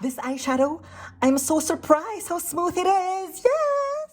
This eyeshadow, I'm so surprised how smooth it is. Yes!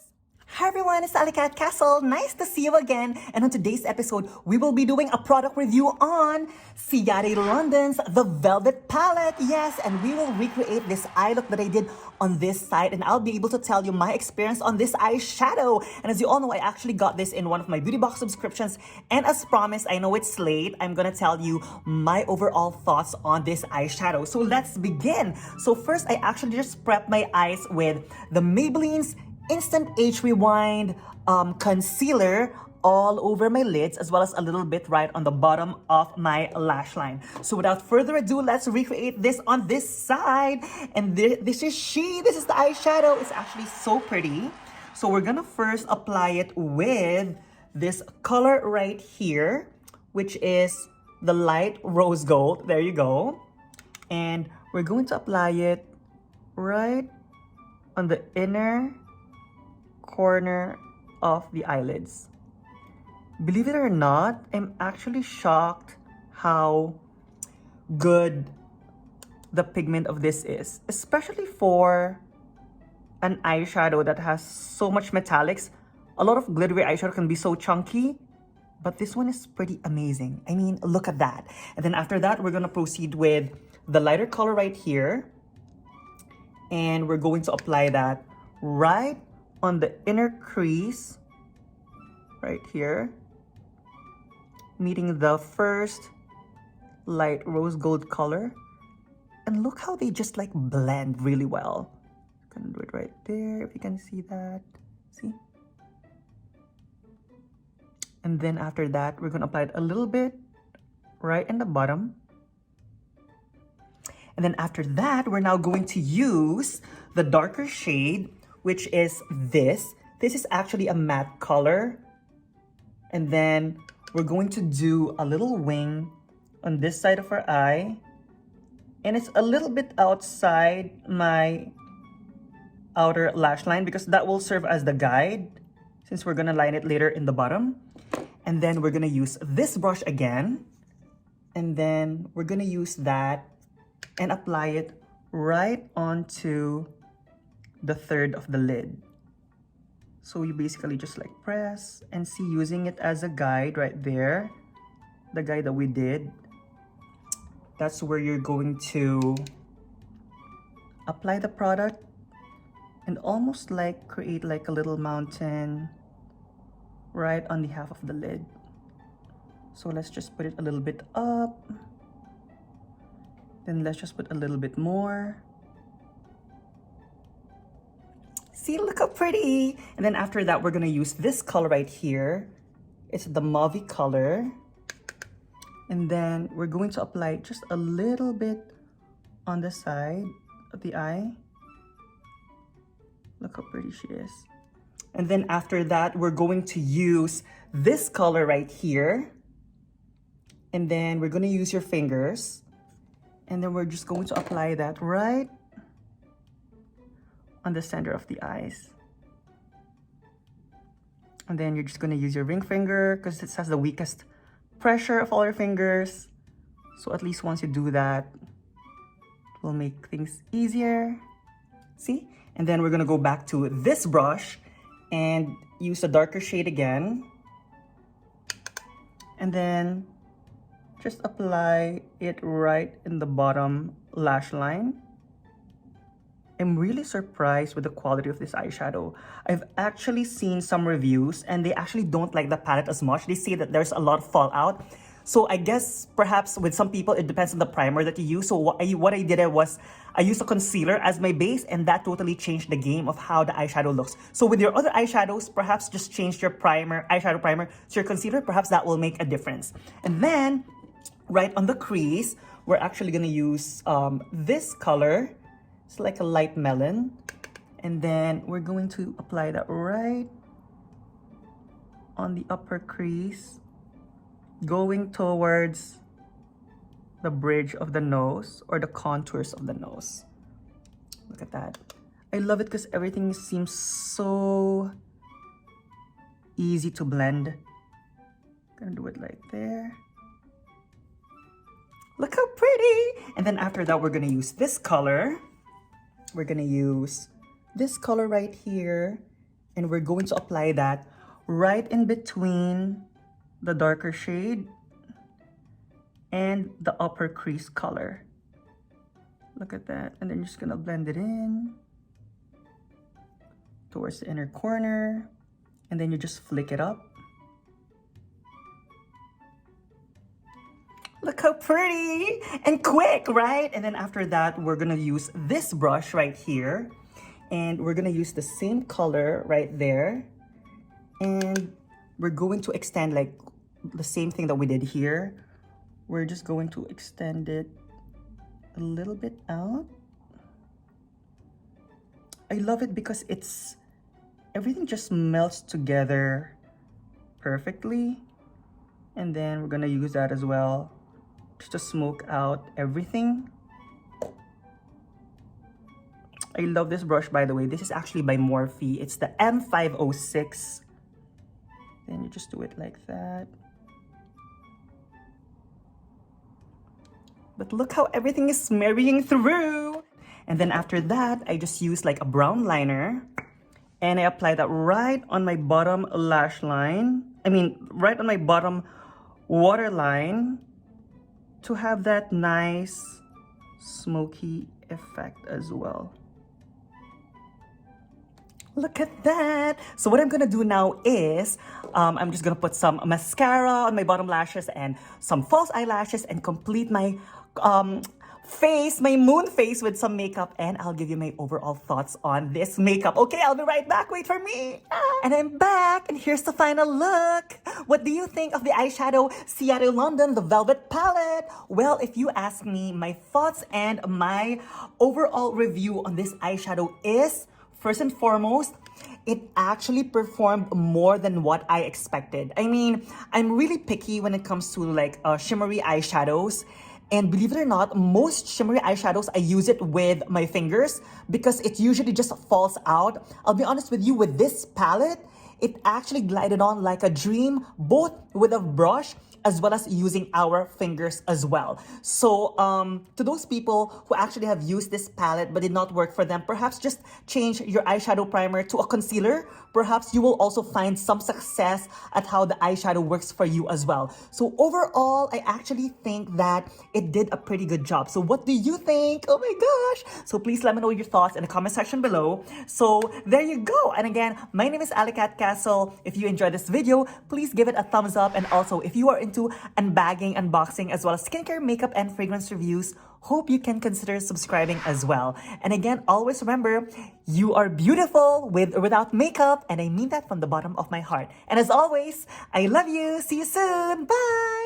Hi everyone, it's Alicat Castle. Nice to see you again. And on today's episode, we will be doing a product review on Ciate London's The Velvet Palette. Yes, and we will recreate this eye look that I did on this side, and I'll be able to tell you my experience on this eyeshadow. And as you all know, I actually got this in one of my beauty box subscriptions. And as promised, I know it's late, I'm gonna tell you my overall thoughts on this eyeshadow. So let's begin. So first, I actually just prepped my eyes with the Maybelline's Instant Age Rewind concealer all over my lids, as well as a little bit right on the bottom of my lash line. So without further ado, let's recreate this on this side. And this is the eyeshadow. It's actually so pretty. So we're gonna first apply it with this color right here, which is the light rose gold. There you go. And we're going to apply it right on the inner corner of the eyelids. Believe it or not, I'm actually shocked how good the pigment of this is, especially for an eyeshadow that has so much metallics. A lot of glittery eyeshadow can be so chunky, but this one is pretty amazing. I mean, look at that. And then after that, we're gonna proceed with the lighter color right here. And we're going to apply that right on the inner crease, right here, meeting the first light rose gold color. And look how they just like blend really well. I'm gonna do it right there, if you can see that. See? And then after that, we're gonna apply it a little bit right in the bottom. And then after that, we're now going to use the darker shade, which is this. This is actually a matte color. And then we're going to do a little wing on this side of our eye. And it's a little bit outside my outer lash line because that will serve as the guide since we're gonna line it later in the bottom. And then we're gonna use this brush again. And then we're gonna use that and apply it right onto the third of the lid. So you basically just like press and see, using it as a guide right there, the guide that we did. That's where you're going to apply the product and almost like create like a little mountain right on the half of the lid. So let's just put it a little bit up. Then let's just put a little bit more. See, look how pretty. And then after that, we're gonna use this color right here. It's the mauve color. And then we're going to apply just a little bit on the side of the eye. Look how pretty she is. And then after that, we're going to use this color right here. And then we're gonna use your fingers. And then we're just going to apply that right on the center of the eyes. And then you're just going to use your ring finger because it has the weakest pressure of all your fingers. So at least once you do that, it will make things easier. See? And then we're going to go back to this brush and use a darker shade again. And then just apply it right in the bottom lash line. I'm really surprised with the quality of this eyeshadow. I've actually seen some reviews and they actually don't like the palette as much. They say that there's a lot of fallout. So I guess perhaps with some people, it depends on the primer that you use. So what I did was I used a concealer as my base, and that totally changed the game of how the eyeshadow looks. So with your other eyeshadows, perhaps just change your eyeshadow primer to your concealer. Perhaps that will make a difference. And then right on the crease, we're actually gonna use this color. It's like a light melon. And then we're going to apply that right on the upper crease, going towards the bridge of the nose or the contours of the nose. Look at that. I love it because everything seems so easy to blend. Gonna do it right there. Look how pretty! And then after that, we're gonna use this color. we're gonna use this color right here, and we're going to apply that right in between the darker shade and the upper crease color. Look at that. And then you're just gonna blend it in towards the inner corner, and then you just flick it up. Look how pretty and quick, right? And then after that, we're gonna use this brush right here, and we're gonna use the same color right there, and we're going to extend like the same thing that we did here. We're just going to extend it a little bit out. I love it because everything just melts together perfectly. And then we're gonna use that as well just to smoke out everything. I love this brush, by the way. This is actually by Morphe. It's the M506. Then you just do it like that. But look how everything is marrying through. And then after that, I just use like a brown liner, and I apply that right on my bottom lash line. I mean, right on my bottom waterline to have that nice smoky effect as well. Look at that. So what I'm gonna do now is, I'm just gonna put some mascara on my bottom lashes and some false eyelashes and complete my face, my moon face with some makeup, and I'll give you my overall thoughts on this makeup. Okay, I'll be right back. Wait for me. And I'm back, and here's the final look. What do you think of the eyeshadow Ciate London, the Velvet Palette? Well, if you ask me, my thoughts and my overall review on this eyeshadow is, first and foremost, it actually performed more than what I expected. I mean, I'm really picky when it comes to like shimmery eyeshadows. And believe it or not, most shimmery eyeshadows, I use it with my fingers because it usually just falls out. I'll be honest with you, with this palette, it actually glided on like a dream, both with a brush as well as using our fingers as well. So to those people who actually have used this palette but did not work for them, perhaps just change your eyeshadow primer to a concealer. Perhaps you will also find some success at how the eyeshadow works for you as well. So overall, I actually think that it did a pretty good job. So what do you think? Oh my gosh. So please let me know your thoughts in the comment section below. So there you go. And again, my name is Alicat Castle. If you enjoyed this video, please give it a thumbs up. And also, if you are into unbagging, unboxing, as well as skincare, makeup, and fragrance reviews, hope you can consider subscribing as well. And again, always remember, you are beautiful with or without makeup, and I mean that from the bottom of my heart. And as always, I love you. See you soon. Bye.